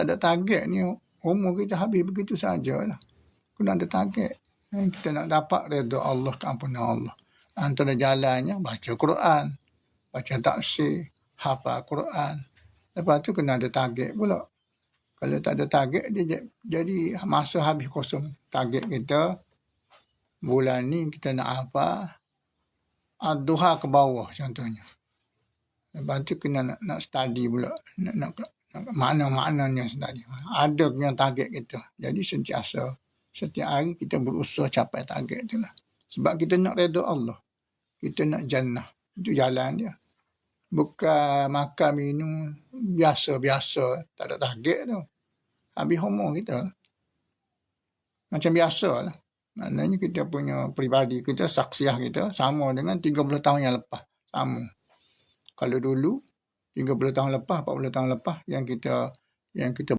tak ada target ni, umur kita habis begitu sajalah. Kena ada target. Kita nak dapat redha Allah, keampunan Allah. Antara jalannya baca Quran, baca tafsir, hafal Quran. Lepas tu kena ada target pula. Kalau tak ada target, dia jadi masa habis kosong. Target kita, bulan ni kita nak apa? Ad-Duha ke bawah contohnya. Lepas tu kena nak study pula. Nak makna-maknanya study. Ada punya target kita. Jadi sentiasa, setiap hari kita berusaha capai target tu lah. Sebab kita nak redha Allah. Kita nak jannah. Itu jalan dia. Bukan makan minum biasa-biasa. Tak ada target tu. Habis umur kita lah. Macam biasa lah. Maknanya kita punya peribadi kita, saksiah kita sama dengan 30 tahun yang lepas. Sama. Kalau dulu 30 tahun lepas, 40 tahun lepas yang kita